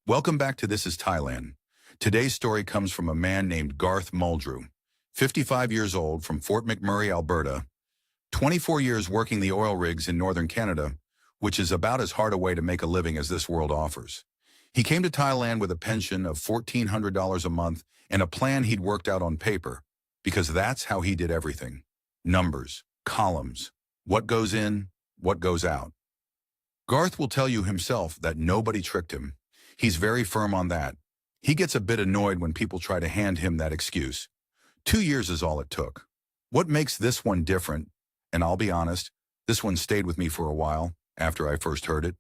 Welcome back to This is Thailand. Today's story comes from a man named Garth Muldrew, 55 years old from Fort McMurray, Alberta, 24 years working the oil rigs in northern Canada, which is about as hard a way to make a living as this world offers. He came to Thailand with a pension of $1,400 a month and a plan he'd worked out on paper, because that's how he did everything. Numbers, columns, what goes in, what goes out. Garth will tell you himself that nobody tricked him. He's very firm on that. He gets a bit annoyed when people try to hand him that excuse. 2 years is all it took. What makes this one different, and I'll be honest, this one stayed with me for a while after I first heard it,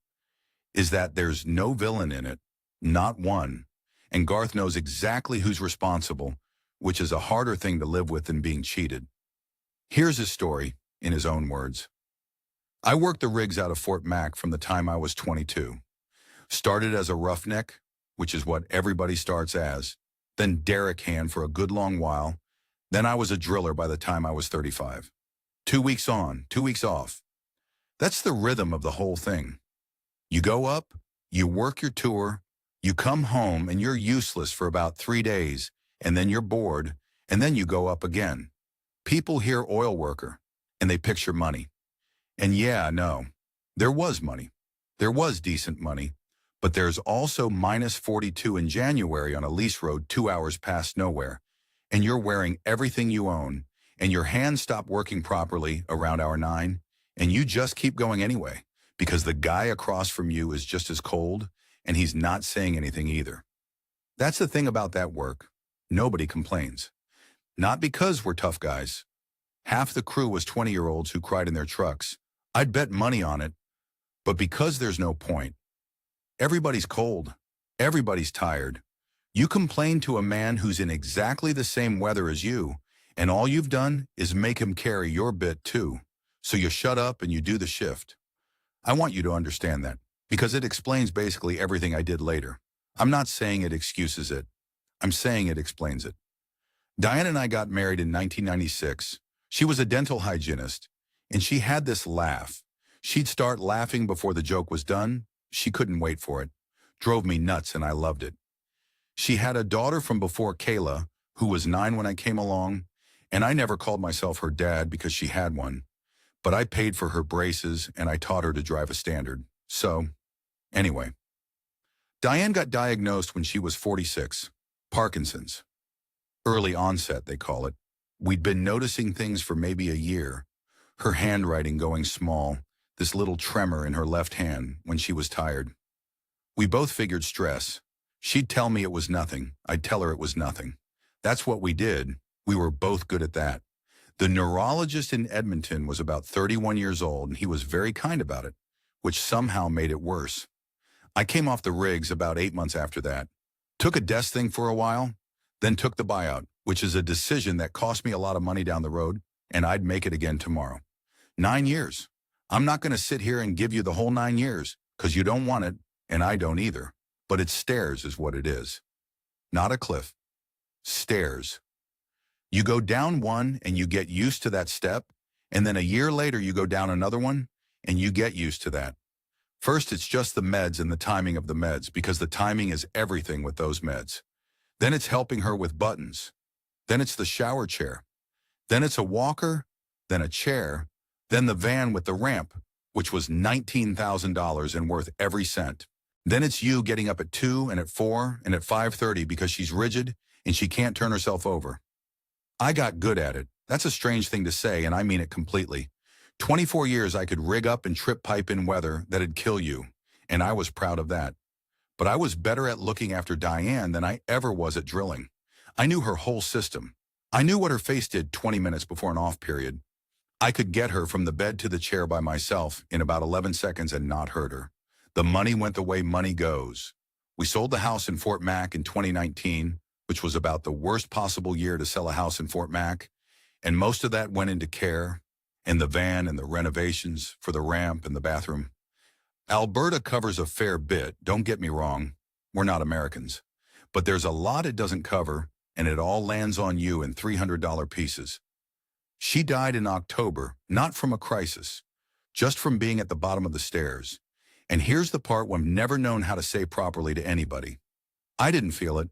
is that there's no villain in it, not one. And Garth knows exactly who's responsible, which is a harder thing to live with than being cheated. Here's his story, in his own words. I worked the rigs out of Fort Mac from the time I was 22. Started as a roughneck, which is what everybody starts as, then derrick hand for a good long while, then I was a driller by the time I was 35. 2 weeks on, 2 weeks off. That's the rhythm of the whole thing. You go up, you work your tour, you come home and you're useless for about 3 days, and then you're bored, and then you go up again. People hear oil worker, and they picture money. And yeah, no, there was money. There was decent money. But there's also minus 42 in January on a lease road 2 hours past nowhere, and you're wearing everything you own, and your hands stop working properly around hour 9, and you just keep going anyway, because the guy across from you is just as cold, and he's not saying anything either. That's the thing about that work. Nobody complains. Not because we're tough guys. Half the crew was 20-year-olds who cried in their trucks. I'd bet money on it, but because there's no point. Everybody's cold. Everybody's tired. You complain to a man who's in exactly the same weather as you, and all you've done is make him carry your bit too. So you shut up and you do the shift. I want you to understand that, because it explains basically everything I did later. I'm not saying it excuses it. I'm saying it explains it. Diane and I got married in 1996. She was a dental hygienist, and she had this laugh. She'd start laughing before the joke was done. She couldn't wait for it. Drove me nuts, and I loved it. She had a daughter from before, Kayla, who was 9 when I came along, and I never called myself her dad because she had one. But I paid for her braces, and I taught her to drive a standard. So, anyway. Diane got diagnosed when she was 46. Parkinson's. Early onset, they call it. We'd been noticing things for maybe a year. Her handwriting going small, this little tremor in her left hand when she was tired. We both figured stress. She'd tell me it was nothing. I'd tell her it was nothing. That's what we did. We were both good at that. The neurologist in Edmonton was about 31 years old, and he was very kind about it, which somehow made it worse. I came off the rigs about 8 months after that. Took a desk thing for a while, then took the buyout, which is a decision that cost me a lot of money down the road, and I'd make it again tomorrow. 9 years. I'm not going to sit here and give you the whole 9 years, because you don't want it, and I don't either. But it's stairs is what it is. Not a cliff. Stairs. You go down one and you get used to that step, and then a year later you go down another one, and you get used to that. First, it's just the meds and the timing of the meds, because the timing is everything with those meds. Then it's helping her with buttons. Then it's the shower chair. Then it's a walker, then a chair, then the van with the ramp, which was $19,000 and worth every cent. Then it's you getting up at 2 and at 4 and at 5:30 because she's rigid and she can't turn herself over. I got good at it. That's a strange thing to say, and I mean it completely. 24 years I could rig up and trip pipe in weather that'd kill you, and I was proud of that. But I was better at looking after Diane than I ever was at drilling. I knew her whole system. I knew what her face did 20 minutes before an off period. I could get her from the bed to the chair by myself in about 11 seconds and not hurt her. The money went the way money goes. We sold the house in Fort Mac in 2019, which was about the worst possible year to sell a house in Fort Mac, and most of that went into care, and the van and the renovations for the ramp and the bathroom. Alberta covers a fair bit, don't get me wrong. We're not Americans. But there's a lot it doesn't cover, and it all lands on you in $300 pieces. She died in October, not from a crisis, just from being at the bottom of the stairs. And here's the part I've never known how to say properly to anybody. I didn't feel it.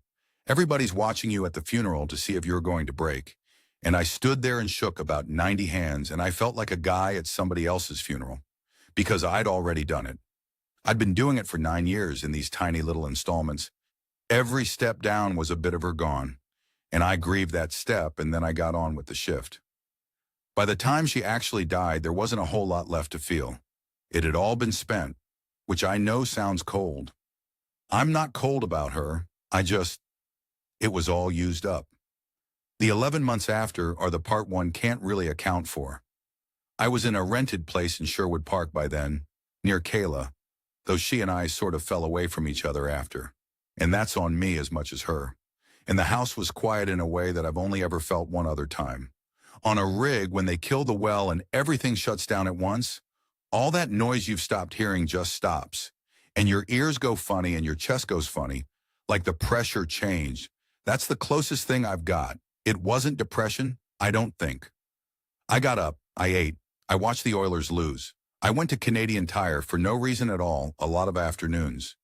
Everybody's watching you at the funeral to see if you're going to break. And I stood there and shook about 90 hands, and I felt like a guy at somebody else's funeral because I'd already done it. I'd been doing it for 9 years in these tiny little installments. Every step down was a bit of her gone, and I grieved that step, and then I got on with the shift. By the time she actually died, there wasn't a whole lot left to feel. It had all been spent, which I know sounds cold. I'm not cold about her. It was all used up. The 11 months after are the part one can't really account for. I was in a rented place in Sherwood Park by then, near Kayla, though she and I sort of fell away from each other after. And that's on me as much as her. And the house was quiet in a way that I've only ever felt one other time. On a rig, when they kill the well and everything shuts down at once, all that noise you've stopped hearing just stops. And your ears go funny and your chest goes funny, like the pressure changed. That's the closest thing I've got. It wasn't depression, I don't think. I got up, I ate, I watched the Oilers lose. I went to Canadian Tire for no reason at all, a lot of afternoons.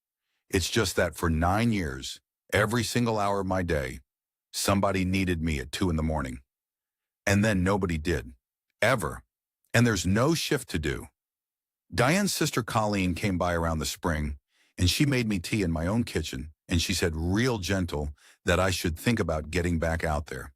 It's just that for 9 years, every single hour of my day, somebody needed me at 2 in the morning. And then nobody did. Ever. And there's no shift to do. Diane's sister Colleen came by around the spring, and she made me tea in my own kitchen, and she said real gentle that I should think about getting back out there.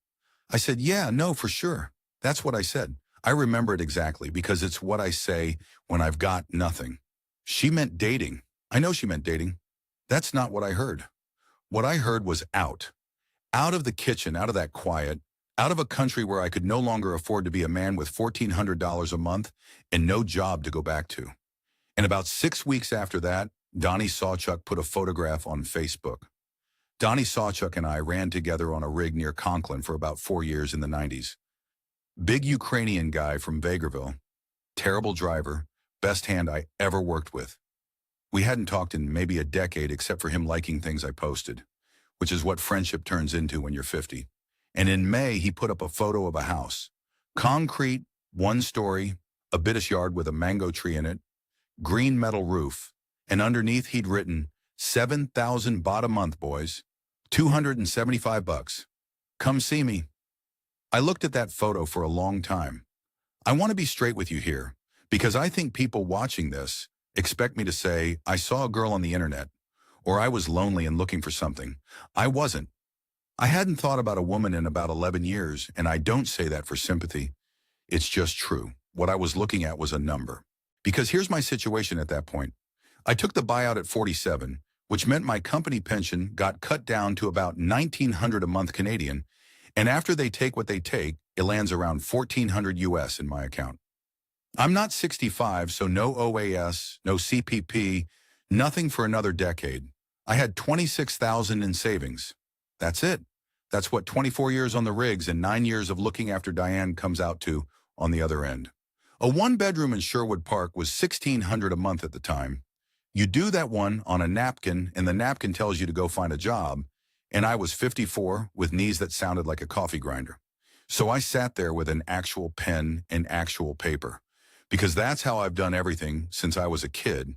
I said, yeah, no, for sure. That's what I said. I remember it exactly because it's what I say when I've got nothing. She meant dating. I know she meant dating. That's not what I heard. What I heard was out. Out of the kitchen, out of that quiet, out of a country where I could no longer afford to be a man with $1,400 a month and no job to go back to. And about 6 weeks after that, Donnie Sawchuk put a photograph on Facebook. Donnie Sawchuk and I ran together on a rig near Conklin for about 4 years in the 90s. Big Ukrainian guy from Vegreville, terrible driver, best hand I ever worked with. We hadn't talked in maybe a decade except for him liking things I posted, which is what friendship turns into when you're 50. And in May, he put up a photo of a house. Concrete, 1 story, a bitish yard with a mango tree in it, green metal roof, and underneath he'd written, 7,000 baht a month, boys. $275. Come see me. I looked at that photo for a long time. I want to be straight with you here, because I think people watching this expect me to say, I saw a girl on the internet, or I was lonely and looking for something. I wasn't. I hadn't thought about a woman in about 11 years, and I don't say that for sympathy. It's just true. What I was looking at was a number. Because here's my situation at that point. I took the buyout at 47, which meant my company pension got cut down to about $1,900 a month Canadian, and after they take what they take, it lands around $1,400 US in my account. I'm not 65, so no OAS, no CPP, nothing for another decade. I had $26,000 in savings. That's it. That's what 24 years on the rigs and 9 years of looking after Diane comes out to on the other end. A 1-bedroom in Sherwood Park was $1,600 a month at the time. You do that one on a napkin, and the napkin tells you to go find a job, and I was 54 with knees that sounded like a coffee grinder. So I sat there with an actual pen and actual paper, because that's how I've done everything since I was a kid,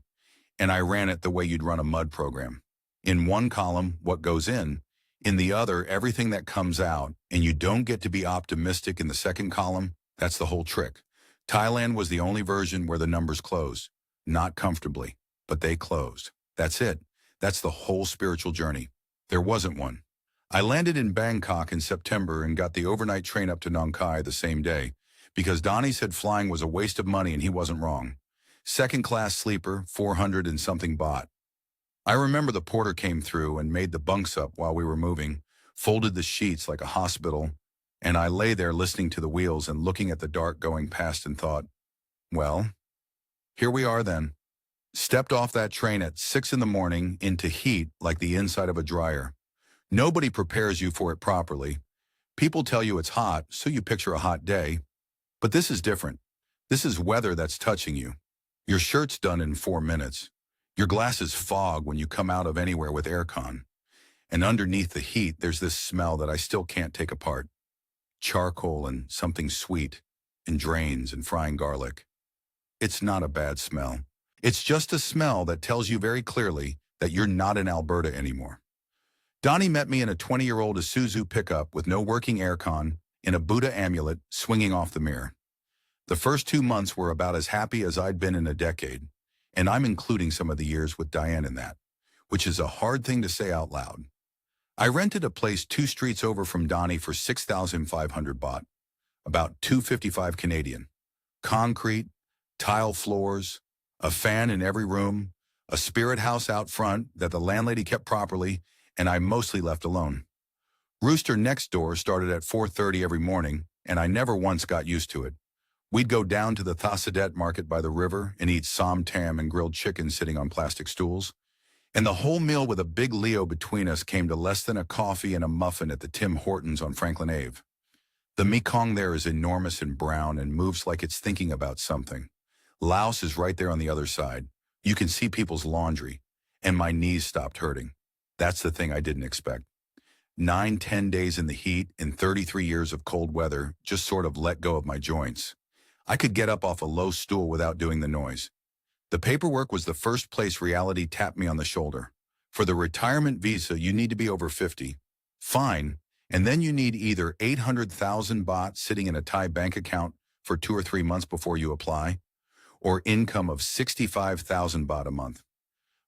and I ran it the way you'd run a mud program. In one column, what goes in the other, everything that comes out, and you don't get to be optimistic in the second column. That's the whole trick. Thailand was the only version where the numbers closed. Not comfortably, but they closed. That's it. That's the whole spiritual journey. There wasn't one. I landed in Bangkok in September and got the overnight train up to Nong Khai the same day, because Donnie said flying was a waste of money and he wasn't wrong. Second-class sleeper, 400 and something baht. I remember the porter came through and made the bunks up while we were moving, folded the sheets like a hospital, and I lay there listening to the wheels and looking at the dark going past and thought, well, here we are then. Stepped off that train at 6 in the morning into heat like the inside of a dryer. Nobody prepares you for it properly. People tell you it's hot, so you picture a hot day. But this is different. This is weather that's touching you. Your shirt's done in 4 minutes. Your glasses fog when you come out of anywhere with aircon. And underneath the heat, there's this smell that I still can't take apart. Charcoal and something sweet, and drains and frying garlic. It's not a bad smell. It's just a smell that tells you very clearly that you're not in Alberta anymore. Donnie met me in a 20-year-old Isuzu pickup with no working aircon, in a Buddha amulet swinging off the mirror. The first 2 months were about as happy as I'd been in a decade, and I'm including some of the years with Diane in that, which is a hard thing to say out loud. I rented a place 2 streets over from Donnie for 6,500 baht, about 255 Canadian. Concrete, tile floors, a fan in every room, a spirit house out front that the landlady kept properly, and I mostly left alone. Rooster next door started at 4:30 every morning, and I never once got used to it. We'd go down to the Thailand market by the river and eat som tam and grilled chicken sitting on plastic stools. And the whole meal with a big Leo between us came to less than a coffee and a muffin at the Tim Hortons on Franklin Ave. The Mekong there is enormous and brown and moves like it's thinking about something. Laos is right there on the other side. You can see people's laundry, and my knees stopped hurting. That's the thing I didn't expect. 9, 10 days in the heat and 33 years of cold weather just sort of let go of my joints. I could get up off a low stool without doing the noise. The paperwork was the first place reality tapped me on the shoulder. For the retirement visa, you need to be over 50. Fine. And then you need either 800,000 baht sitting in a Thai bank account for 2 or 3 months before you apply, or income of 65,000 baht a month.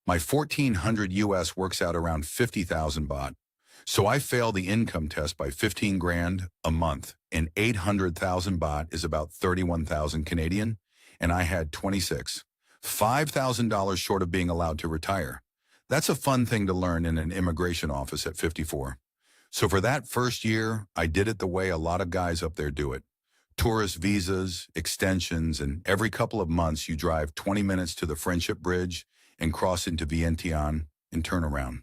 My 1,400 US works out around 50,000 baht. So I failed the income test by 15 grand a month, and 800,000 baht is about 31,000 Canadian, and I had 26. $5,000 short of being allowed to retire. That's a fun thing to learn in an immigration office at 54. So for that first year, I did it the way a lot of guys up there do it. Tourist visas, extensions, and every couple of months you drive 20 minutes to the Friendship Bridge and cross into Vientiane and turn around.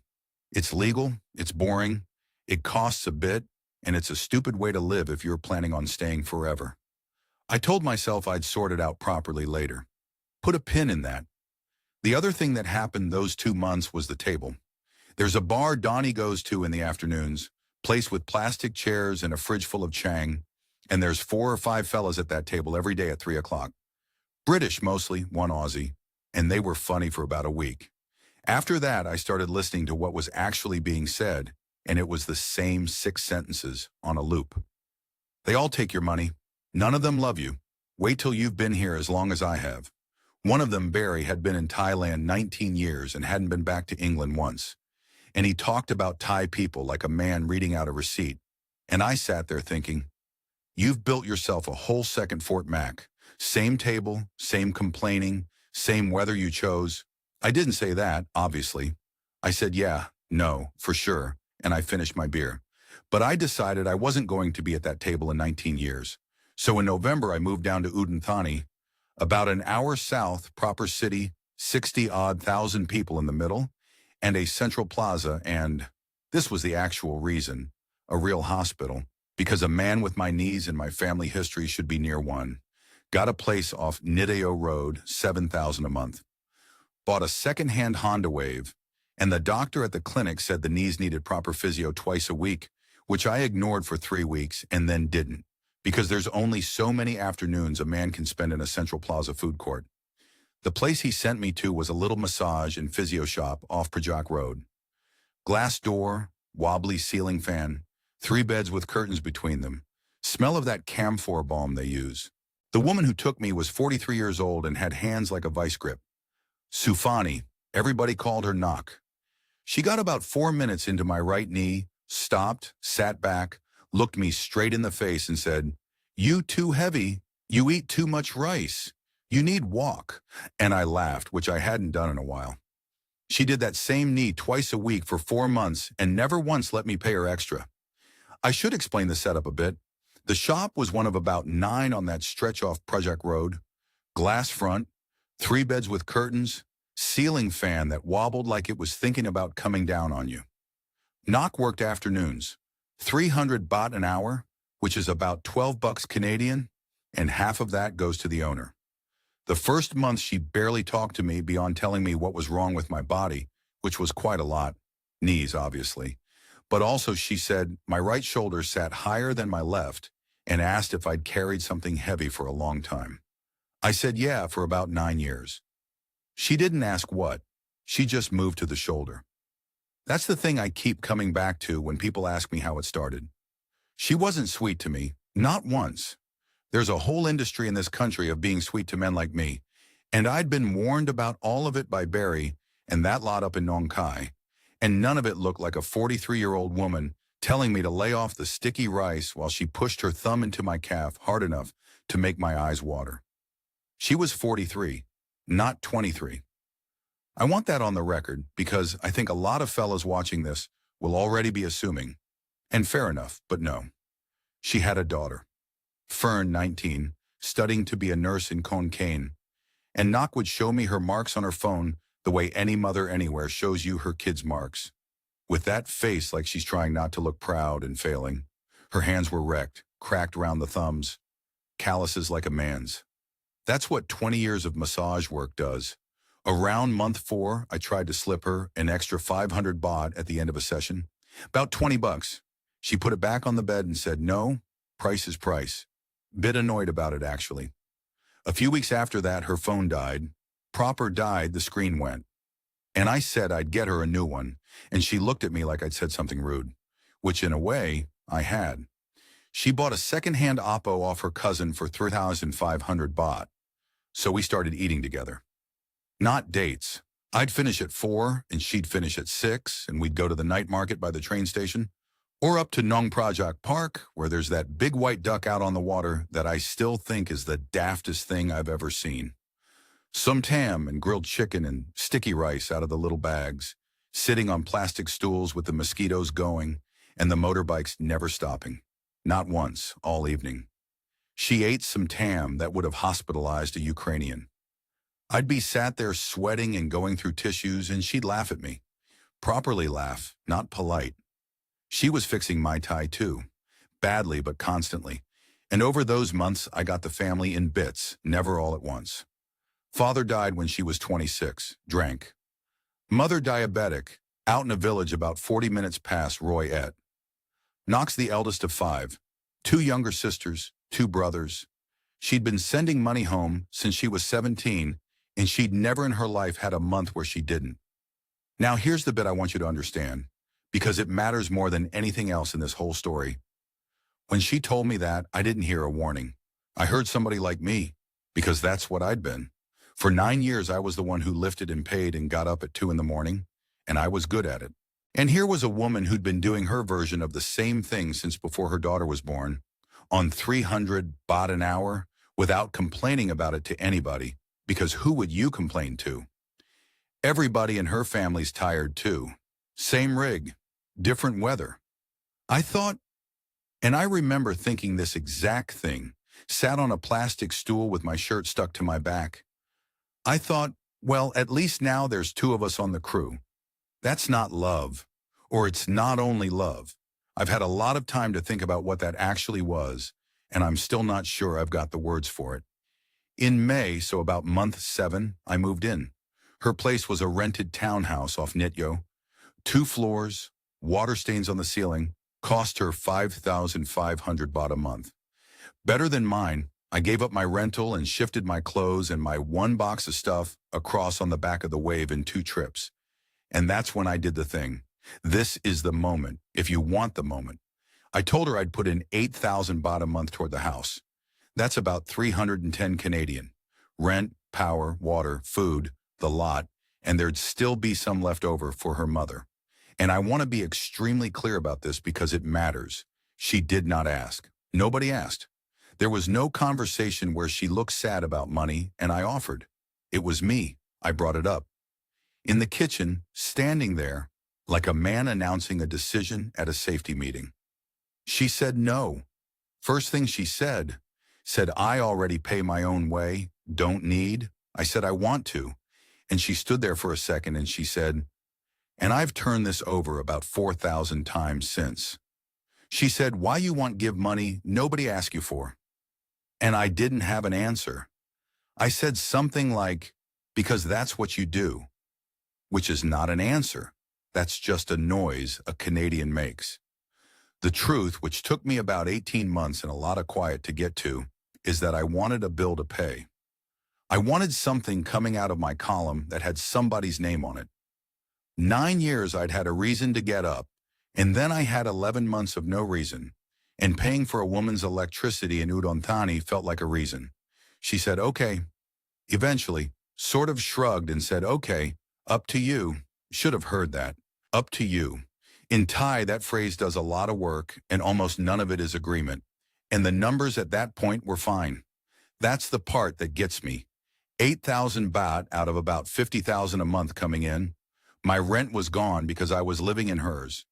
It's legal, it's boring, it costs a bit, and it's a stupid way to live if you're planning on staying forever. I told myself I'd sort it out properly later. Put a pin in that. The other thing that happened those 2 months was the table. There's a bar Donnie goes to in the afternoons, place with plastic chairs and a fridge full of Chang, and there's 4 or 5 fellas at that table every day at 3 o'clock. British mostly, 1 Aussie, and they were funny for about a week. After that, I started listening to what was actually being said, and it was the same 6 sentences on a loop. They all take your money. None of them love you. Wait till you've been here as long as I have. One of them, Barry, had been in Thailand 19 years and hadn't been back to England once. And he talked about Thai people like a man reading out a receipt. And I sat there thinking, you've built yourself a whole second Fort Mac. Same table, same complaining, same weather you chose. I didn't say that, obviously. I said, yeah, no, for sure, and I finished my beer. But I decided I wasn't going to be at that table in 19 years. So in November, I moved down to Udon Thani, about an hour south, proper city, 60-odd thousand people in the middle, and a central plaza, and this was the actual reason, a real hospital, because a man with my knees and my family history should be near one. Got a place off Nideo Road, 7,000 a month. Bought a second-hand Honda Wave, and the doctor at the clinic said the knees needed proper physio twice a week, which I ignored for 3 weeks and then didn't, because there's only so many afternoons a man can spend in a Central Plaza food court. The place he sent me to was a little massage and physio shop off Projak Road. Glass door, wobbly ceiling fan, 3 beds with curtains between them. Smell of that camphor balm they use. The woman who took me was 43 years old and had hands like a vice grip. Sufani, everybody called her Knock. She got about 4 minutes into my right knee, stopped, sat back, looked me straight in the face and said, "You too heavy. You eat too much rice. You need walk." And I laughed, which I hadn't done in a while. She did that same knee twice a week for 4 months and never once let me pay her extra. I should explain the setup a bit. The shop was one of about 9 on that stretch off Project Road. Glass front, 3 beds with curtains, ceiling fan that wobbled like it was thinking about coming down on you. Knock worked afternoons, 300 baht an hour, which is about 12 bucks Canadian, and half of that goes to the owner. The first month she barely talked to me beyond telling me what was wrong with my body, which was quite a lot, knees obviously, but also she said my right shoulder sat higher than my left and asked if I'd carried something heavy for a long time. I said yeah for about 9 years. She didn't ask what. She just moved to the shoulder. That's the thing I keep coming back to when people ask me how it started. She wasn't sweet to me, not once. There's a whole industry in this country of being sweet to men like me, and I'd been warned about all of it by Barry and that lot up in Nong Khai, and none of it looked like a 43-year-old woman telling me to lay off the sticky rice while she pushed her thumb into my calf hard enough to make my eyes water. She was 43, not 23. I want that on the record because I think a lot of fellas watching this will already be assuming, and fair enough, but no. She had a daughter, Fern, 19, studying to be a nurse in Khon Kaen, and Nok would show me her marks on her phone the way any mother anywhere shows you her kid's marks. With that face like she's trying not to look proud and failing. Her hands were wrecked, cracked round the thumbs, calluses like a man's. That's what 20 years of massage work does. Around month 4, I tried to slip her an extra 500 baht at the end of a session. About 20 bucks. She put it back on the bed and said, no, price is price. Bit annoyed about it, actually. A few weeks after that, her phone died. Proper died, the screen went. And I said I'd get her a new one, and she looked at me like I'd said something rude, which in a way, I had. She bought a second-hand Oppo off her cousin for 3,500 baht. So we started eating together. Not dates. I'd finish at 4, and she'd finish at 6, and we'd go to the night market by the train station, or up to Nong Prajak Park, where there's that big white duck out on the water that I still think is the daftest thing I've ever seen. Some tam and grilled chicken and sticky rice out of the little bags, sitting on plastic stools with the mosquitoes going and the motorbikes never stopping. Not once, all evening. She ate some tam that would have hospitalized a Ukrainian. I'd be sat there sweating and going through tissues, and she'd laugh at me. Properly laugh, not polite. She was fixing my tie too, badly but constantly. And over those months, I got the family in bits, never all at once. Father died when she was 26, drank. Mother diabetic, out in a village about 40 minutes past Roy Et. Nok's the eldest of 5, 2 younger sisters, 2 brothers. She'd been sending money home since she was 17, and she'd never in her life had a month where she didn't. Now here's the bit I want you to understand, because it matters more than anything else in this whole story. When she told me that, I didn't hear a warning. I heard somebody like me, because that's what I'd been. For 9 years, I was the one who lifted and paid and got up at 2 in the morning, and I was good at it. And here was a woman who'd been doing her version of the same thing since before her daughter was born, on 300 baht an hour, without complaining about it to anybody, because who would you complain to? Everybody in her family's tired too. Same rig, different weather. I thought, and I remember thinking this exact thing, sat on a plastic stool with my shirt stuck to my back. I thought, well, at least now there's 2 of us on the crew. That's not love, or it's not only love. I've had a lot of time to think about what that actually was, and I'm still not sure I've got the words for it. In May, so about month 7, I moved in. Her place was a rented townhouse off Nityo. 2 floors, water stains on the ceiling, cost her 5,500 baht a month. Better than mine, I gave up my rental and shifted my clothes and my 1 box of stuff across on the back of the wave in 2 trips. And that's when I did the thing. This is the moment, if you want the moment. I told her I'd put in 8,000 baht a month toward the house. That's about 310 Canadian. Rent, power, water, food, the lot, and there'd still be some left over for her mother. And I want to be extremely clear about this because it matters. She did not ask. Nobody asked. There was no conversation where she looked sad about money, and I offered. It was me. I brought it up. In the kitchen, standing there, like a man announcing a decision at a safety meeting. She said no. First thing she said, I already pay my own way, don't need. I said I want to. And she stood there for a second and she said, and I've turned this over about 4,000 times since. She said, why you want give money nobody asked you for? And I didn't have an answer. I said something like, because that's what you do, which is not an answer. That's just a noise a Canadian makes. The truth, which took me about 18 months and a lot of quiet to get to, is that I wanted a bill to pay. I wanted something coming out of my column that had somebody's name on it. 9 years I'd had a reason to get up, and then I had 11 months of no reason, and paying for a woman's electricity in Udon Thani felt like a reason. She said, okay. Eventually, sort of shrugged and said, okay, up to you. Should have heard that. Up to you. In Thai, that phrase does a lot of work, and almost none of it is agreement. And the numbers at that point were fine. That's the part that gets me. 8,000 baht out of about 50,000 a month coming in. My rent was gone because I was living in hers.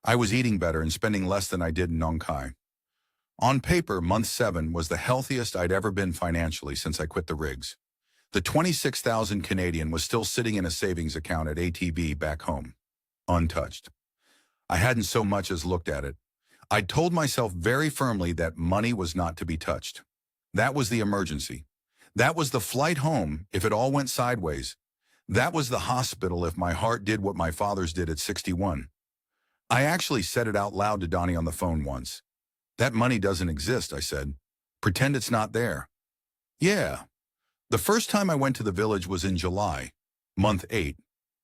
I was eating better and spending less than I did in Nong Khai. On paper, month 7 was the healthiest I'd ever been financially since I quit the rigs. The 26,000 Canadian was still sitting in a savings account at ATV back home, untouched. I hadn't so much as looked at it. I'd told myself very firmly that money was not to be touched. That was the emergency. That was the flight home if it all went sideways. That was the hospital if my heart did what my father's did at 61. I actually said it out loud to Donnie on the phone once. That money doesn't exist, I said. Pretend it's not there. Yeah. The first time I went to the village was in July, month 8.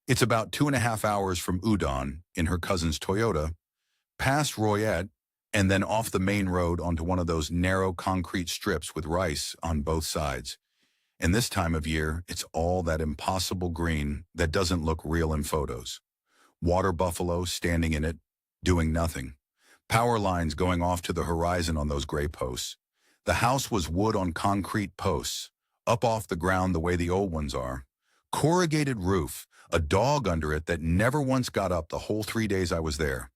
It's about 2.5 hours from Udon in her cousin's Toyota, past Royette, and then off the main road onto one of those narrow concrete strips with rice on both sides. And this time of year, it's all that impossible green that doesn't look real in photos. Water buffalo standing in it, doing nothing. Power lines going off to the horizon on those gray posts. The house was wood on concrete posts, up off the ground the way the old ones are. Corrugated roof, a dog under it that never once got up the whole 3 days I was there.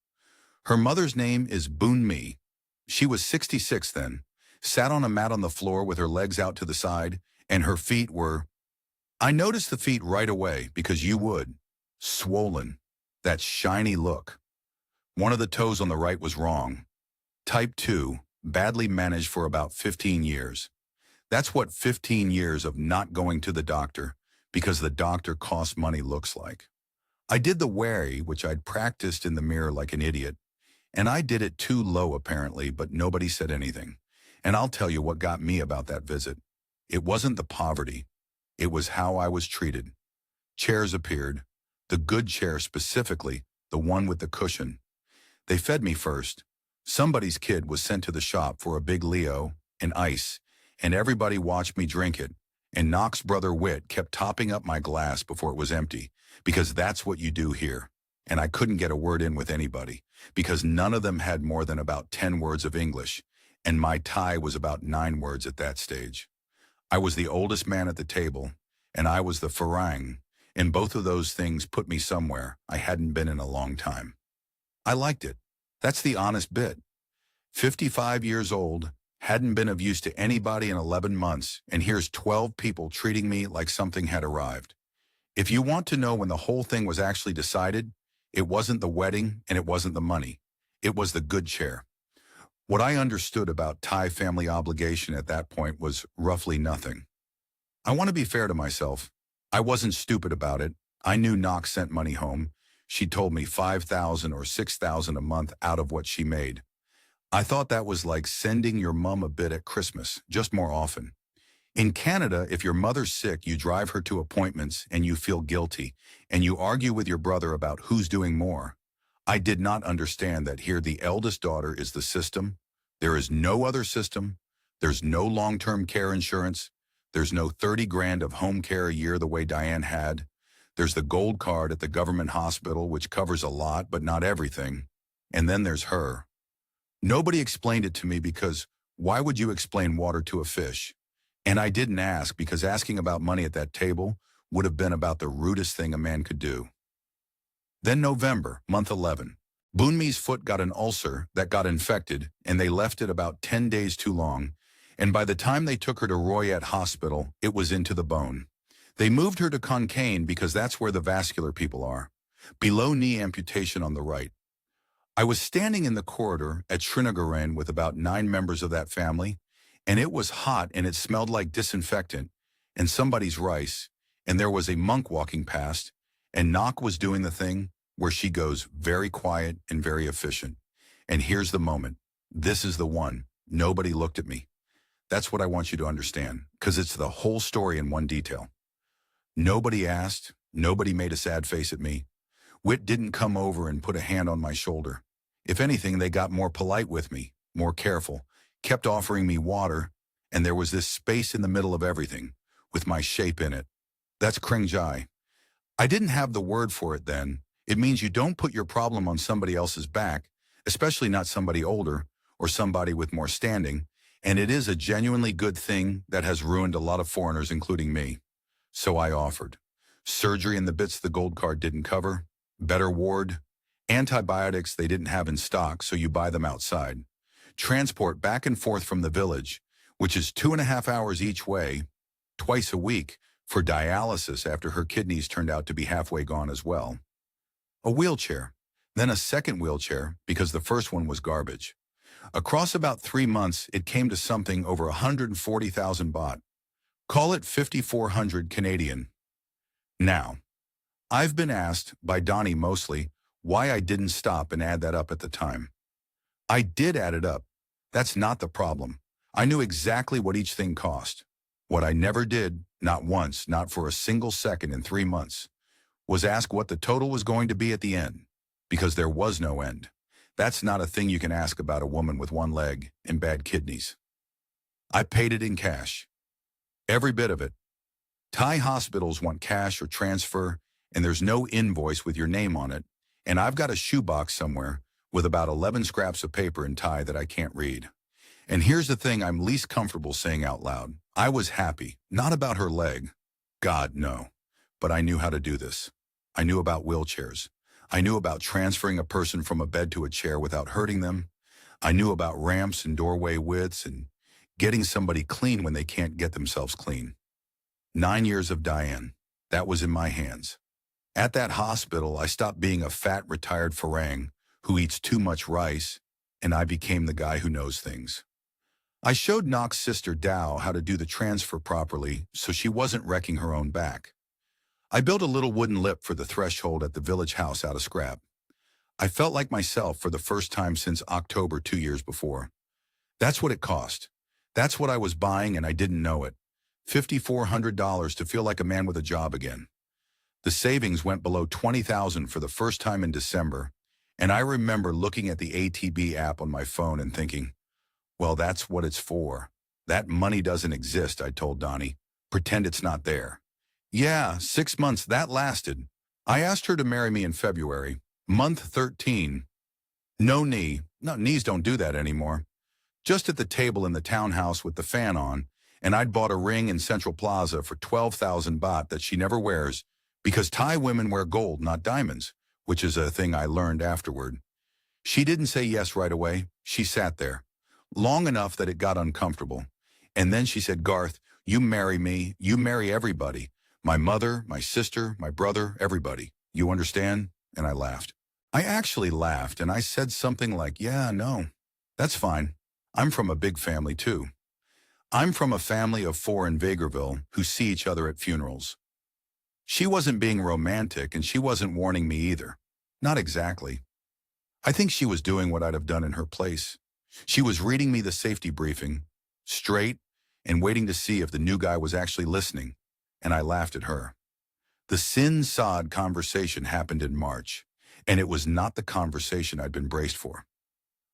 Her mother's name is Boon Mi. She was 66 then, sat on a mat on the floor with her legs out to the side, and her feet were... I noticed the feet right away because you would. Swollen. That shiny look. One of the toes on the right was wrong. Type 2, badly managed for about 15 years. That's what 15 years of not going to the doctor because the doctor costs money looks like. I did the wary, which I'd practiced in the mirror like an idiot, and I did it too low apparently, but nobody said anything. And I'll tell you what got me about that visit. It wasn't the poverty. It was how I was treated. Chairs appeared, the good chair specifically, the one with the cushion. They fed me first. Somebody's kid was sent to the shop for a big Leo and ice, and everybody watched me drink it. And Knock's brother Whit kept topping up my glass before it was empty, because that's what you do here. And I couldn't get a word in with anybody, because none of them had more than about 10 words of English, and my Thai was about 9 words at that stage. I was the oldest man at the table, and I was the farang, and both of those things put me somewhere I hadn't been in a long time. I liked it. That's the honest bit. 55 years old, hadn't been of use to anybody in 11 months, and here's 12 people treating me like something had arrived. If you want to know when the whole thing was actually decided, it wasn't the wedding and it wasn't the money. It was the good chair. What I understood about Thai family obligation at that point was roughly nothing. I want to be fair to myself. I wasn't stupid about it. I knew Knox sent money home. She told me 5,000 or 6,000 a month out of what she made. I thought that was like sending your mom a bit at Christmas, just more often. In Canada, if your mother's sick, you drive her to appointments and you feel guilty, and you argue with your brother about who's doing more. I did not understand that here the eldest daughter is the system. There is no other system. There's no long-term care insurance. There's no 30 grand of home care a year the way Diane had. There's the gold card at the government hospital, which covers a lot, but not everything. And then there's her. Nobody explained it to me because why would you explain water to a fish? And I didn't ask because asking about money at that table would have been about the rudest thing a man could do. Then November, month 11. Boonmi's foot got an ulcer that got infected, and they left it about 10 days too long, and by the time they took her to Royette Hospital, it was into the bone. They moved her to Concaine because that's where the vascular people are. Below knee amputation on the right. I was standing in the corridor at Srinagarhen with about 9 members of that family, and it was hot and it smelled like disinfectant and somebody's rice, and there was a monk walking past, and Nok was doing the thing where she goes very quiet and very efficient. And here's the moment. This is the one. Nobody looked at me. That's what I want you to understand, because it's the whole story in one detail. Nobody asked. Nobody made a sad face at me. Wit didn't come over and put a hand on my shoulder. If anything, they got more polite with me, more careful, kept offering me water, and there was this space in the middle of everything, with my shape in it. That's Kringjai. I didn't have the word for it then. It means you don't put your problem on somebody else's back, especially not somebody older or somebody with more standing, and it is a genuinely good thing that has ruined a lot of foreigners, including me. So I offered. Surgery and the bits the gold card didn't cover, better ward, antibiotics they didn't have in stock, so you buy them outside. Transport back and forth from the village, which is 2.5 hours each way, twice a week, for dialysis after her kidneys turned out to be halfway gone as well. A wheelchair, then a second wheelchair because the first one was garbage. Across about 3 months, it came to something over 140,000 baht. Call it 5,400 Canadian. Now, I've been asked, by Donnie mostly, why I didn't stop and add that up at the time. I did add it up. That's not the problem. I knew exactly what each thing cost. What I never did, not once, not for a single second in 3 months, was ask what the total was going to be at the end, because there was no end. That's not a thing you can ask about a woman with one leg and bad kidneys. I paid it in cash. Every bit of it. Thai hospitals want cash or transfer, and there's no invoice with your name on it, and I've got a shoebox somewhere with about 11 scraps of paper in Thai that I can't read. And here's the thing I'm least comfortable saying out loud. I was happy, not about her leg. God, no. But I knew how to do this. I knew about wheelchairs. I knew about transferring a person from a bed to a chair without hurting them. I knew about ramps and doorway widths and getting somebody clean when they can't get themselves clean. 9 years of Diane. That was in my hands. At that hospital, I stopped being a fat, retired farang who eats too much rice, and I became the guy who knows things. I showed Nock's sister Dow how to do the transfer properly so she wasn't wrecking her own back. I built a little wooden lip for the threshold at the village house out of scrap. I felt like myself for the first time since October 2 years before. That's what it cost. That's what I was buying, and I didn't know it. $5,400 to feel like a man with a job again. The savings went below 20,000 for the first time in December, and I remember looking at the ATB app on my phone and thinking, well, that's what it's for. That money doesn't exist, I told Donnie. Pretend it's not there. Yeah, 6 months, that lasted. I asked her to marry me in February, month 13. No knee. No, knees don't do that anymore. Just at the table in the townhouse with the fan on, and I'd bought a ring in Central Plaza for 12,000 baht that she never wears because Thai women wear gold, not diamonds, which is a thing I learned afterward. She didn't say yes right away. She sat there, long enough that it got uncomfortable. And then she said, Garth, you marry me, you marry everybody. My mother, my sister, my brother, everybody. You understand? And I laughed. I actually laughed, and I said something like, yeah, no, that's fine. I'm from a big family, too. I'm from a family of 4 in Vagerville who see each other at funerals. She wasn't being romantic, and she wasn't warning me either. Not exactly. I think she was doing what I'd have done in her place. She was reading me the safety briefing, straight, and waiting to see if the new guy was actually listening, and I laughed at her. The Sin Sod conversation happened in March, and it was not the conversation I'd been braced for.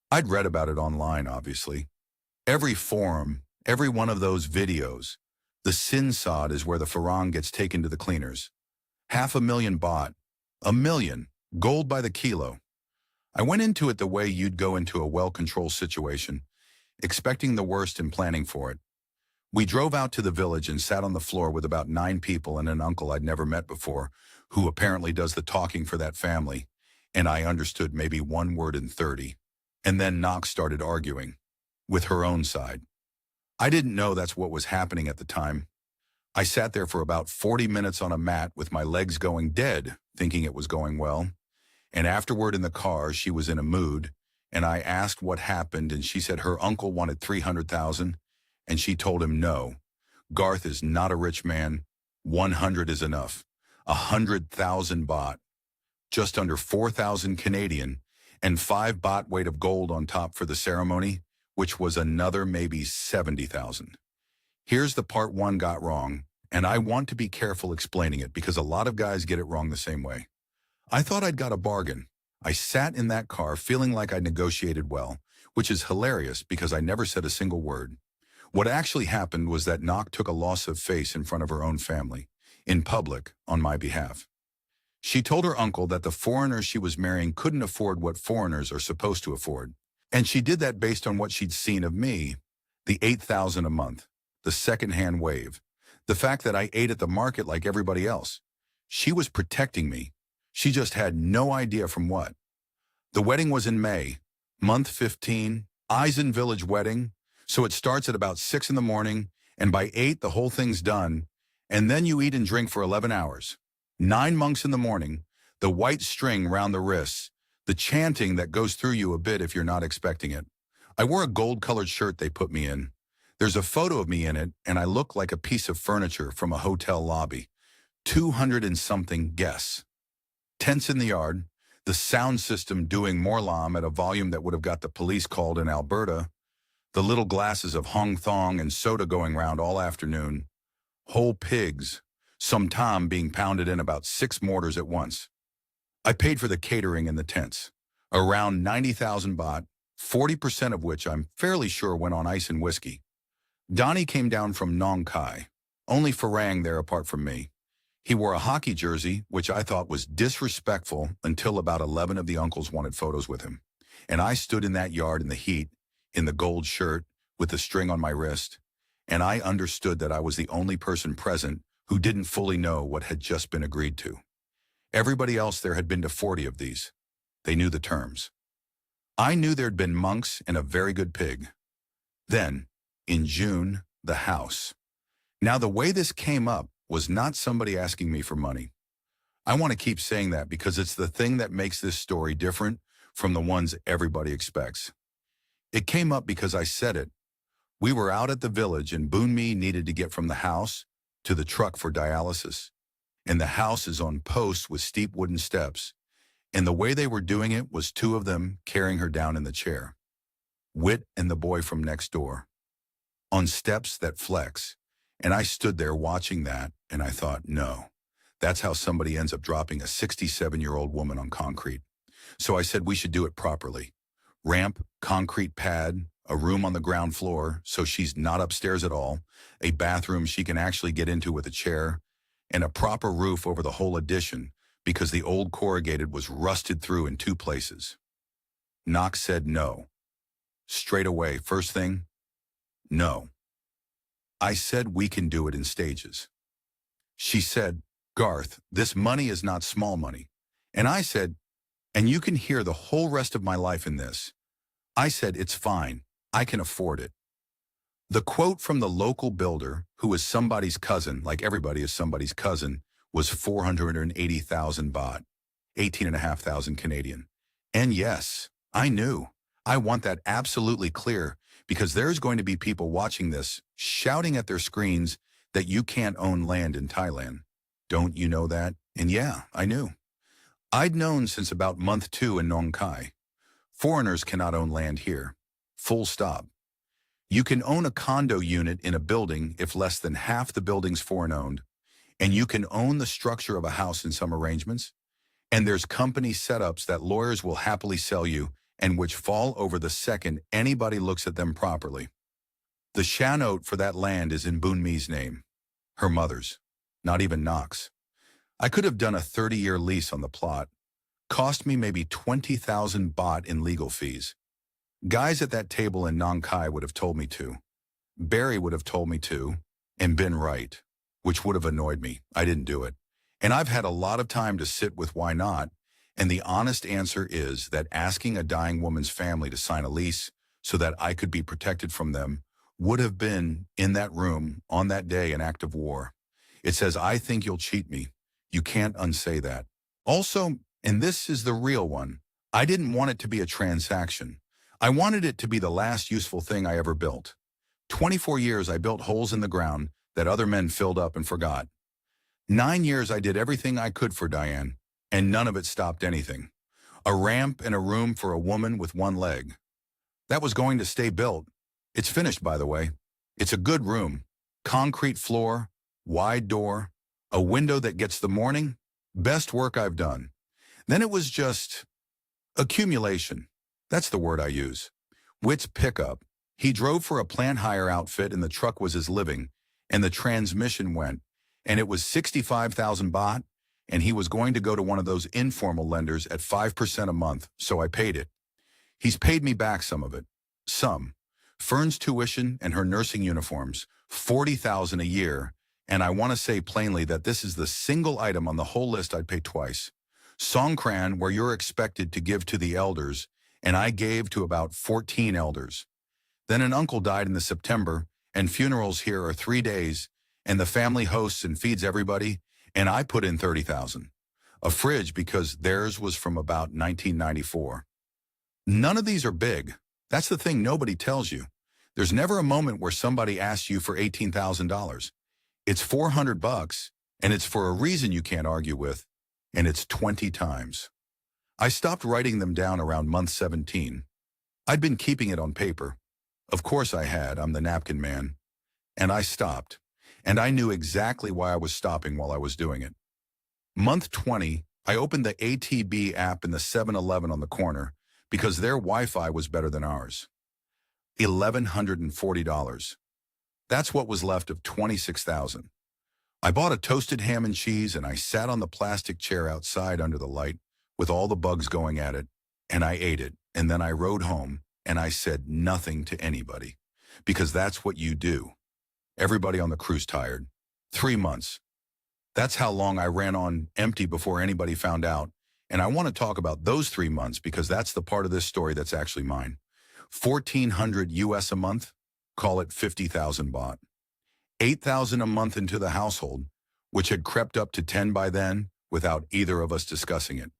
I'd read about it online, obviously. Every forum, every one of those videos, the Sin Sod is where the farang gets taken to the cleaners. 500,000 baht. 1 million. Gold by the kilo. I went into it the way you'd go into a well-controlled situation, expecting the worst and planning for it. We drove out to the village and sat on the floor with about 9 people and an uncle I'd never met before, who apparently does the talking for that family, and I understood maybe 1 word in 30. And then Knox started arguing, with her own side. I didn't know that's what was happening at the time. I sat there for about 40 minutes on a mat with my legs going dead, thinking it was going well. And afterward in the car, she was in a mood, and I asked what happened, and she said her uncle wanted 300,000, and she told him no. Garth is not a rich man. 100 is enough. 100,000 baht. Just under 4,000 Canadian, and 5 baht weight of gold on top for the ceremony, which was another maybe 70,000. Here's the part one got wrong, and I want to be careful explaining it because a lot of guys get it wrong the same way. I thought I'd got a bargain. I sat in that car feeling like I negotiated well, which is hilarious because I never said a single word. What actually happened was that Nock took a loss of face in front of her own family, in public, on my behalf. She told her uncle that the foreigners she was marrying couldn't afford what foreigners are supposed to afford. And she did that based on what she'd seen of me, the 8,000 a month, the second-hand wave, the fact that I ate at the market like everybody else. She was protecting me. She just had no idea from what. The wedding was in May, month 15, Eisen Village wedding, so it starts at about 6 in the morning, and by 8 the whole thing's done, and then you eat and drink for 11 hours. 9 monks in the morning, the white string round the wrists, the chanting that goes through you a bit if you're not expecting it. I wore a gold-colored shirt they put me in. There's a photo of me in it, and I look like a piece of furniture from a hotel lobby. 200 and something guests. Tents in the yard, the sound system doing Morlam at a volume that would have got the police called in Alberta, the little glasses of Hong Thong and soda going round all afternoon, whole pigs, some tom being pounded in about 6 mortars at once. I paid for the catering and the tents, around 90,000 baht, 40% of which I'm fairly sure went on ice and whiskey. Donnie came down from Nong Khai, only Farang there apart from me. He wore a hockey jersey, which I thought was disrespectful until about 11 of the uncles wanted photos with him. And I stood in that yard in the heat, in the gold shirt, with the string on my wrist, and I understood that I was the only person present who didn't fully know what had just been agreed to. Everybody else there had been to 40 of these. They knew the terms. I knew there'd been monks and a very good pig. Then, in June, the house. Now the way this came up was not somebody asking me for money. I want to keep saying that because it's the thing that makes this story different from the ones everybody expects. It came up because I said it. We were out at the village and Boonmi needed to get from the house to the truck for dialysis. And the house is on posts with steep wooden steps. And the way they were doing it was 2 of them carrying her down in the chair. Wit and the boy from next door. On steps that flex. And I stood there watching that, and I thought, no, that's how somebody ends up dropping a 67-year-old woman on concrete. So I said we should do it properly. Ramp, concrete pad, a room on the ground floor so she's not upstairs at all, a bathroom she can actually get into with a chair, and a proper roof over the whole addition because the old corrugated was rusted through in 2 places. Knox said no. Straight away, first thing, no. I said we can do it in stages. She said, Garth, this money is not small money. And I said, and you can hear the whole rest of my life in this. I said, it's fine. I can afford it. The quote from the local builder, who is somebody's cousin, like everybody is somebody's cousin, was 480,000 baht, 18,500 Canadian. And yes, I knew. I want that absolutely clear because there's going to be people watching this shouting at their screens that you can't own land in Thailand. Don't you know that? And yeah, I knew. I'd known since about month 2 in Nong Khai. Foreigners cannot own land here. Full stop. You can own a condo unit in a building if less than half the building's foreign-owned, and you can own the structure of a house in some arrangements, and there's company setups that lawyers will happily sell you and which fall over the second anybody looks at them properly. The shanote for that land is in Boonmi's name, her mother's, not even Knox. I could have done a 30-year lease on the plot. Cost me maybe 20,000 baht in legal fees. Guys at that table in Nong Khai would have told me to. Barry would have told me to, and been right, which would have annoyed me. I didn't do it. And I've had a lot of time to sit with why not, and the honest answer is that asking a dying woman's family to sign a lease so that I could be protected from them would have been, in that room, on that day, an act of war. It says, I think you'll cheat me. You can't unsay that. Also, and this is the real one, I didn't want it to be a transaction. I wanted it to be the last useful thing I ever built. 24 years I built holes in the ground that other men filled up and forgot. 9 years I did everything I could for Diane, and none of it stopped anything. A ramp and a room for a woman with 1 leg. That was going to stay built. It's finished, by the way. It's a good room. Concrete floor, wide door, a window that gets the morning. Best work I've done. Then it was just accumulation. That's the word I use. Witt's pickup. He drove for a plant hire outfit and the truck was his living, and the transmission went, and it was 65,000 baht, and he was going to go to one of those informal lenders at 5% a month, so I paid it. He's paid me back some of it. Some. Fern's tuition and her nursing uniforms, 40,000 a year, and I want to say plainly that this is the single item on the whole list I'd pay twice. Songkran, where you're expected to give to the elders, and I gave to about 14 elders. Then an uncle died in the September, and funerals here are 3 days, and the family hosts and feeds everybody, and I put in 30,000. A fridge because theirs was from about 1994. None of these are big. That's the thing nobody tells you. There's never a moment where somebody asks you for $18,000. It's 400 bucks, and it's for a reason you can't argue with, and it's 20 times. I stopped writing them down around month 17. I'd been keeping it on paper. Of course I had, I'm the napkin man. And I stopped. And I knew exactly why I was stopping while I was doing it. Month 20, I opened the ATB app in the 7-Eleven on the corner because their Wi-Fi was better than ours. $1,140. That's what was left of 26,000. I bought a toasted ham and cheese and I sat on the plastic chair outside under the light with all the bugs going at it, and I ate it, and then I rode home and I said nothing to anybody because that's what you do. Everybody on the crew's tired. 3 months. That's how long I ran on empty before anybody found out, and I want to talk about those 3 months because that's the part of this story that's actually mine. 1,400 US a month, call it 50,000 baht. 8,000 a month into the household, which had crept up to 10 by then without either of us discussing it.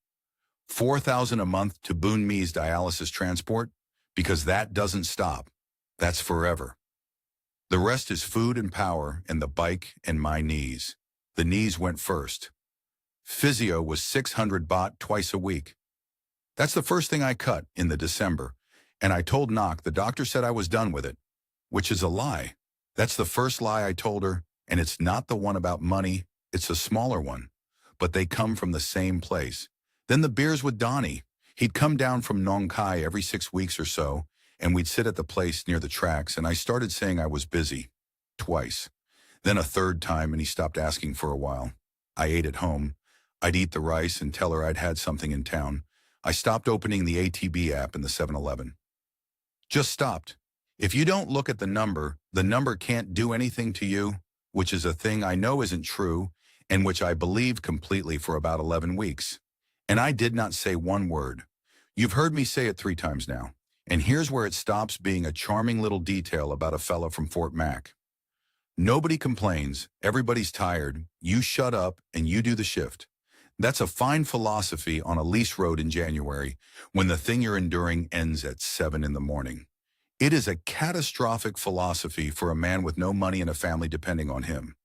4,000 a month to Boon Me's dialysis transport, because that doesn't stop. That's forever. The rest is food and power and the bike and my knees. The knees went first. Physio was 600 baht twice a week. That's the first thing I cut in the December, and I told Nok the doctor said I was done with it, which is a lie. That's the first lie I told her, and it's not the one about money, it's a smaller one. But they come from the same place. Then the beers with Donnie. He'd come down from Nong Khai every 6 weeks or so, and we'd sit at the place near the tracks, and I started saying I was busy. Twice. Then a third time, and he stopped asking for a while. I ate at home. I'd eat the rice and tell her I'd had something in town. I stopped opening the ATB app in the 7-Eleven. Just stopped. If you don't look at the number can't do anything to you, which is a thing I know isn't true, and which I believed completely for about 11 weeks. And I did not say one word. You've heard me say it 3 times now. And here's where it stops being a charming little detail about a fella from Fort Mac. Nobody complains, everybody's tired, you shut up and you do the shift. That's a fine philosophy on a lease road in January when the thing you're enduring ends at 7 in the morning. It is a catastrophic philosophy for a man with no money and a family depending on him.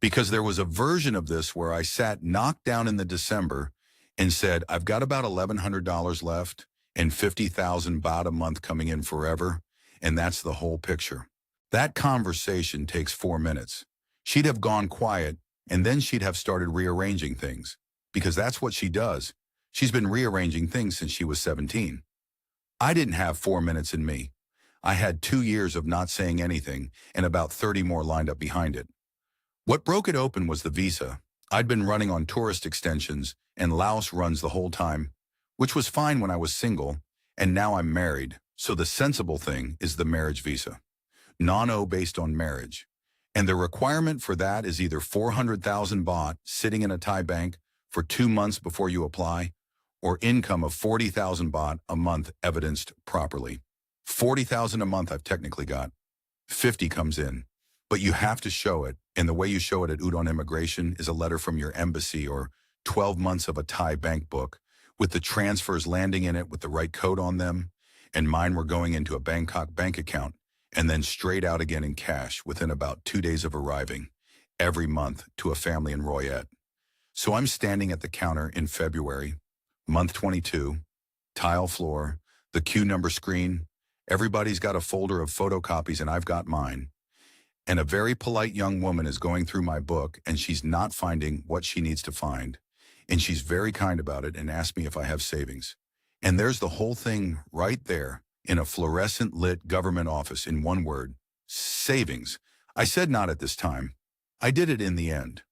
Because there was a version of this where I sat knocked down in the December and said, I've got about $1,100 left and 50,000 baht a month coming in forever, and that's the whole picture. That conversation takes 4 minutes. She'd have gone quiet, and then she'd have started rearranging things, because that's what she does. She's been rearranging things since she was 17. I didn't have 4 minutes in me. I had 2 years of not saying anything, and about 30 more lined up behind it. What broke it open was the visa. I'd been running on tourist extensions, and Laos runs the whole time, which was fine when I was single, and now I'm married, so the sensible thing is the marriage visa. Non-O based on marriage. And the requirement for that is either 400,000 baht sitting in a Thai bank for 2 months before you apply, or income of 40,000 baht a month evidenced properly. 40,000 a month I've technically got. 50 comes in. But you have to show it, and the way you show it at Udon Immigration is a letter from your embassy or 12 months of a Thai bank book, with the transfers landing in it with the right code on them, and mine were going into a Bangkok bank account, and then straight out again in cash within about 2 days of arriving, every month to a family in Royette. So I'm standing at the counter in February, month 22, tile floor, the queue number screen, Everybody's got a folder of photocopies and I've got mine. And a very polite young woman is going through my book and she's not finding what she needs to find. And she's very kind about it and asked me if I have savings. And there's the whole thing right there in a fluorescent lit government office in one word, savings. I said not at this time. I did it in the end.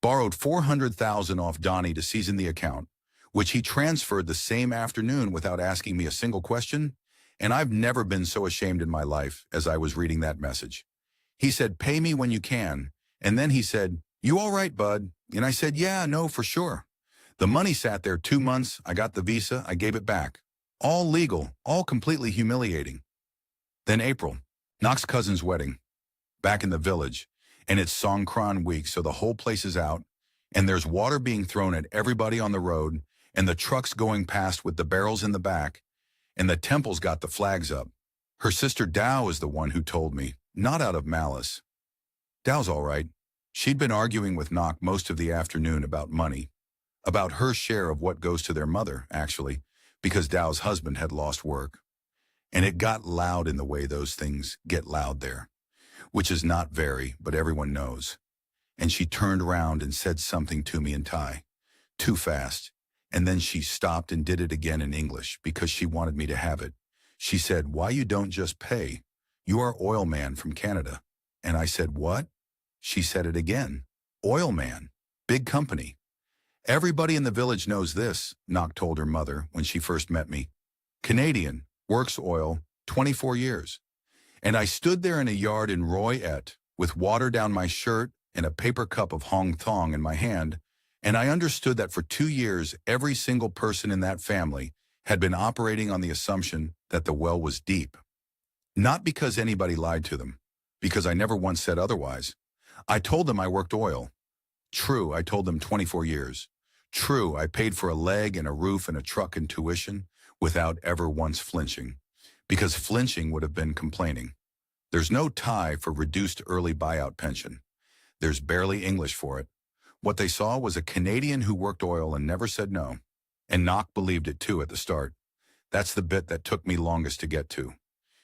Borrowed $400,000 off Donnie to season the account, which he transferred the same afternoon without asking me a single question. And I've never been so ashamed in my life as I was reading that message. He said, pay me when you can. And then he said, you all right, bud? And I said, yeah, no, for sure. The money sat there 2 months. I got the visa. I gave it back. All legal, all completely humiliating. Then April, Knox's cousin's wedding, back in the village. And it's Songkran week, so the whole place is out. And there's water being thrown at everybody on the road. And the trucks going past with the barrels in the back. And the temple's got the flags up. Her sister Dow is the one who told me, not out of malice. Dow's all right. She'd been arguing with Knock most of the afternoon about money. About her share of what goes to their mother, actually, because Dow's husband had lost work. And it got loud in the way those things get loud there, which is not very, but everyone knows. And she turned around and said something to me in Thai, too fast. And then she stopped and did it again in English because she wanted me to have it. She said, why you don't just pay? You are oil man from Canada. And I said, what? She said it again. Oil man, big company. Everybody in the village knows this, Knock told her mother when she first met me. Canadian, works oil, 24 years. And I stood there in a yard in Roy Et with water down my shirt and a paper cup of Hong Thong in my hand, and I understood that for 2 years every single person in that family had been operating on the assumption that the well was deep. Not because anybody lied to them, because I never once said otherwise. I told them I worked oil. True, I told them 24 years. True, I paid for a leg and a roof and a truck and tuition without ever once flinching, because flinching would have been complaining. There's no Thai for reduced early buyout pension. There's barely English for it. What they saw was a Canadian who worked oil and never said no. And Knock believed it too at the start. That's the bit that took me longest to get to.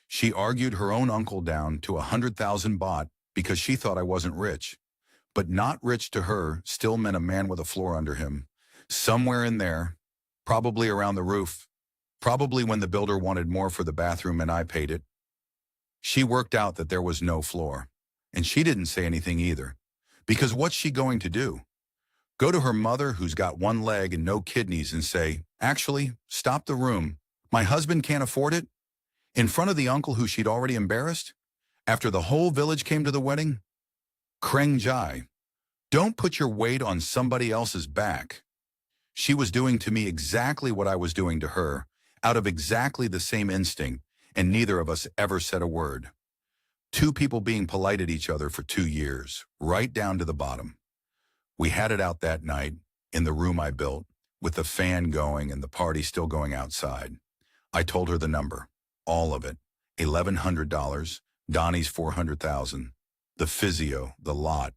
She argued her own uncle down to 100,000 baht because she thought I wasn't rich. But not rich to her still meant a man with a floor under him. Somewhere in there, probably around the roof, probably when the builder wanted more for the bathroom and I paid it. She worked out that there was no floor. And she didn't say anything either. Because what's she going to do? Go to her mother who's got one leg and no kidneys and say, actually, stop the room. My husband can't afford it? In front of the uncle who she'd already embarrassed? After the whole village came to the wedding? Kreng Jai. Don't put your weight on somebody else's back. She was doing to me exactly what I was doing to her, out of exactly the same instinct, and neither of us ever said a word. Two people being polite at each other for 2 years, right down to the bottom. We had it out that night, in the room I built, with the fan going and the party still going outside. I told her the number, all of it, $1,100, Donnie's $400,000, the physio, the lot.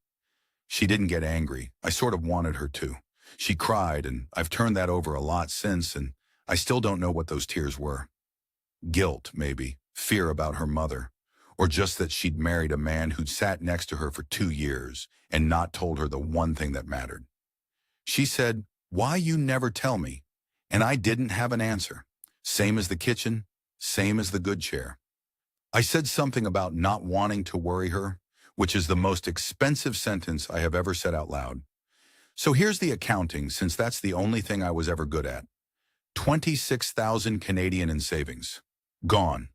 She didn't get angry. I sort of wanted her to. She cried, and I've turned that over a lot since, and I still don't know what those tears were. Guilt, maybe, fear about her mother, or just that she'd married a man who'd sat next to her for 2 years and not told her the one thing that mattered. She said, why you never tell me? And I didn't have an answer. Same as the kitchen, same as the good chair. I said something about not wanting to worry her, which is the most expensive sentence I have ever said out loud. So here's the accounting, since that's the only thing I was ever good at. 26,000 Canadian in savings. Gone.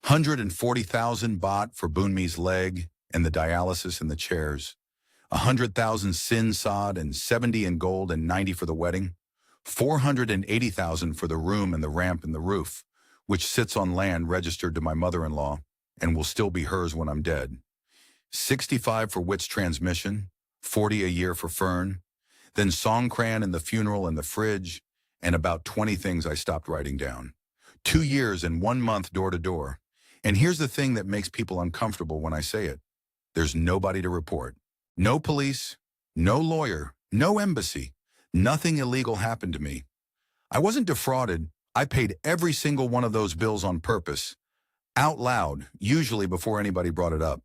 140,000 baht for Bunmi's leg and the dialysis and the chairs. 100,000 sin sod and 70 in gold and 90 for the wedding. 480,000 for the room and the ramp and the roof, which sits on land registered to my mother-in-law and will still be hers when I'm dead. 65 for Witt's transmission, 40 a year for Fern, then Songkran and the funeral and the fridge, and about 20 things I stopped writing down. 2 years and 1 month door to door. And here's the thing that makes people uncomfortable when I say it. There's nobody to report. No police, no lawyer, no embassy. Nothing illegal happened to me. I wasn't defrauded. I paid every single one of those bills on purpose. Out loud, usually before anybody brought it up.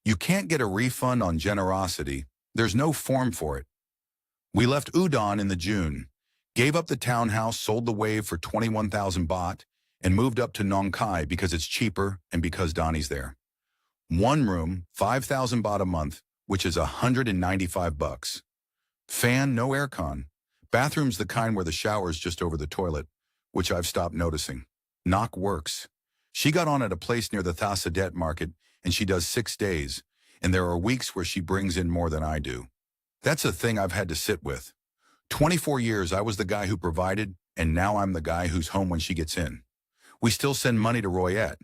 You can't get a refund on generosity. There's no form for it. We left Udon in the June, gave up the townhouse, sold the Wave for 21,000 baht, and moved up to Nong Khai because it's cheaper and because Donnie's there. One room, 5,000 baht a month, which is 195 bucks. Fan, no aircon. Bathroom's the kind where the shower's just over the toilet, which I've stopped noticing. Knock works. She got on at a place near the Thassadet market, and she does 6 days, and there are weeks where she brings in more than I do. That's a thing I've had to sit with. 24 years I was the guy who provided, and now I'm the guy who's home when she gets in. We still send money to Royette,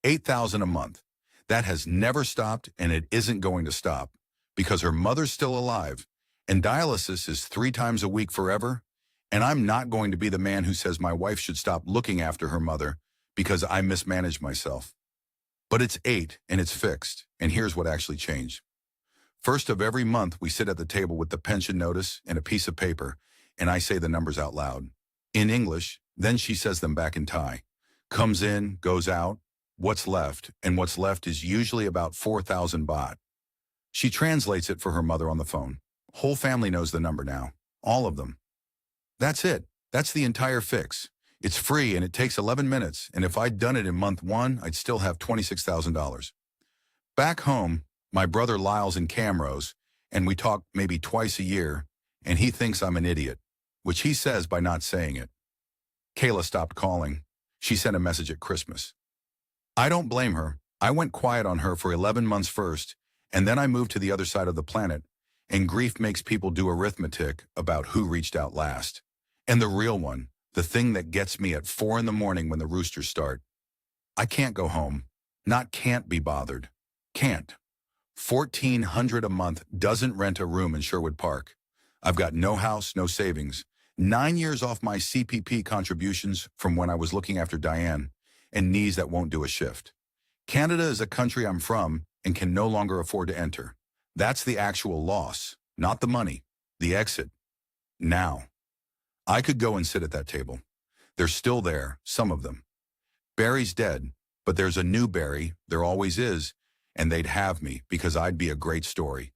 8,000 a month. That has never stopped, and it isn't going to stop, because her mother's still alive, and dialysis is 3 times a week forever, and I'm not going to be the man who says my wife should stop looking after her mother because I mismanaged myself. But it's 8, and it's fixed, and here's what actually changed. First of every month, we sit at the table with the pension notice and a piece of paper, and I say the numbers out loud. In English, then she says them back in Thai. Comes in, goes out, what's left, and what's left is usually about 4,000 baht. She translates it for her mother on the phone. Whole family knows the number now. All of them. That's it. That's the entire fix. It's free and it takes 11 minutes, and if I'd done it in month 1, I'd still have $26,000. Back home, my brother Lyle's in Camrose, and we talk maybe twice a year, and he thinks I'm an idiot, which he says by not saying it. Kayla stopped calling. She sent a message at Christmas. I don't blame her. I went quiet on her for 11 months first, and then I moved to the other side of the planet, and grief makes people do arithmetic about who reached out last. And the real one, the thing that gets me at 4 in the morning when the roosters start. I can't go home. Not can't be bothered. Can't. 1,400 a month doesn't rent a room in Sherwood Park. I've got no house, no savings. 9 years off my CPP contributions from when I was looking after Diane, and knees that won't do a shift. Canada is a country I'm from and can no longer afford to enter. That's the actual loss, not the money, the exit. Now. I could go and sit at that table. They're still there, some of them. Barry's dead, but there's a new Barry, there always is, and they'd have me because I'd be a great story.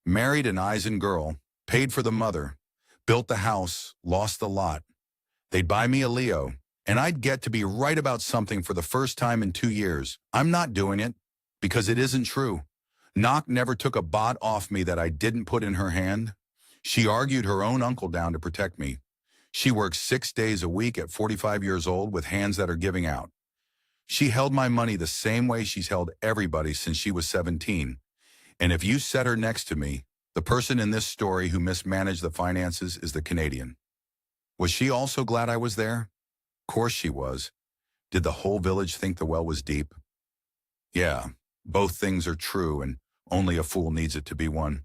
Married an Eisen girl, paid for the mother, built the house, lost the lot. They'd buy me a Leo, and I'd get to be right about something for the first time in 2 years. I'm not doing it because it isn't true. Knock never took a baht off me that I didn't put in her hand. She argued her own uncle down to protect me. She works 6 days a week at 45 years old with hands that are giving out. She held my money the same way she's held everybody since she was 17. And if you set her next to me, the person in this story who mismanaged the finances is the Canadian. Was she also glad I was there? Of course she was. Did the whole village think the well was deep? Yeah, both things are true, and only a fool needs it to be one.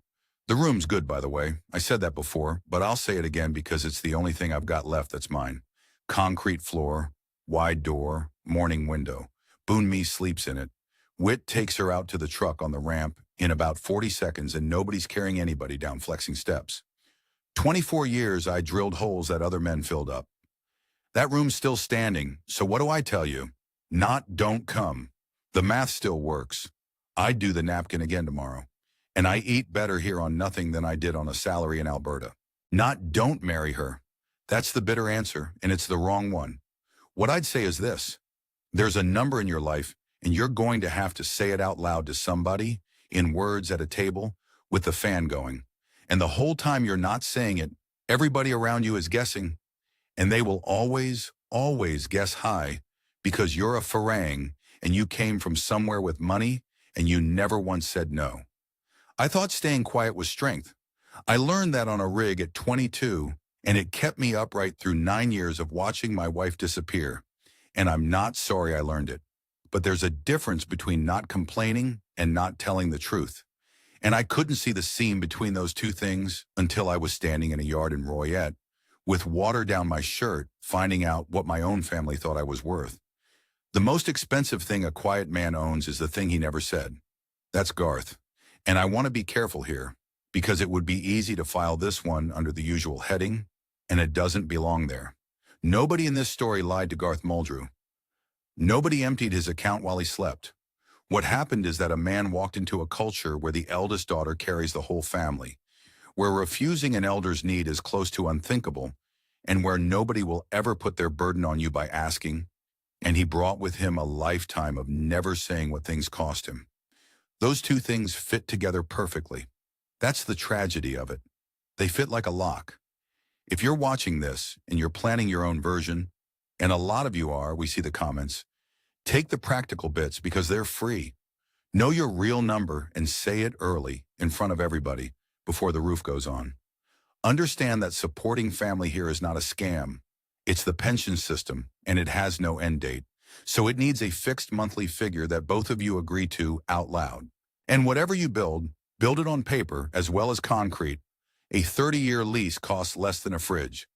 The room's good, by the way. I said that before, but I'll say it again because it's the only thing I've got left that's mine. Concrete floor, wide door, morning window. Boon Mi sleeps in it. Wit takes her out to the truck on the ramp in about 40 seconds, and nobody's carrying anybody down flexing steps. 24 years I drilled holes that other men filled up. That room's still standing, so what do I tell you? Not don't come. The math still works. I'd do the napkin again tomorrow. And I eat better here on nothing than I did on a salary in Alberta. Not don't marry her. That's the bitter answer, and it's the wrong one. What I'd say is this. There's a number in your life, and you're going to have to say it out loud to somebody, in words at a table, with the fan going. And the whole time you're not saying it, everybody around you is guessing. And they will always, always guess high, because you're a Farang, and you came from somewhere with money, and you never once said no. I thought staying quiet was strength. I learned that on a rig at 22, and it kept me upright through 9 years of watching my wife disappear. And I'm not sorry I learned it. But there's a difference between not complaining and not telling the truth. And I couldn't see the seam between those two things until I was standing in a yard in Royette, with water down my shirt, finding out what my own family thought I was worth. The most expensive thing a quiet man owns is the thing he never said. That's Garth. And I want to be careful here, because it would be easy to file this one under the usual heading, and it doesn't belong there. Nobody in this story lied to Garth Muldrew. Nobody emptied his account while he slept. What happened is that a man walked into a culture where the eldest daughter carries the whole family, where refusing an elder's need is close to unthinkable, and where nobody will ever put their burden on you by asking, and he brought with him a lifetime of never saying what things cost him. Those two things fit together perfectly. That's the tragedy of it. They fit like a lock. If you're watching this and you're planning your own version, and a lot of you are, we see the comments, take the practical bits because they're free. Know your real number and say it early in front of everybody before the roof goes on. Understand that supporting family here is not a scam. It's the pension system, and it has no end date. So it needs a fixed monthly figure that both of you agree to out loud. And whatever you build it on paper as well as concrete. A 30-year lease costs less than a fridge.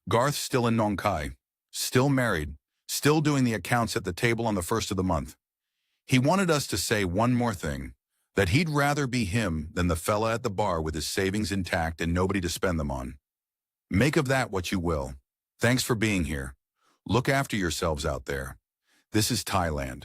Garth's still in Nong Khai, still married, still doing the accounts at the table on the first of the month. He wanted us to say one more thing, that he'd rather be him than the fella at the bar with his savings intact and nobody to spend them on. Make of that what you will. Thanks for being here. Look after yourselves out there. This is Thailand.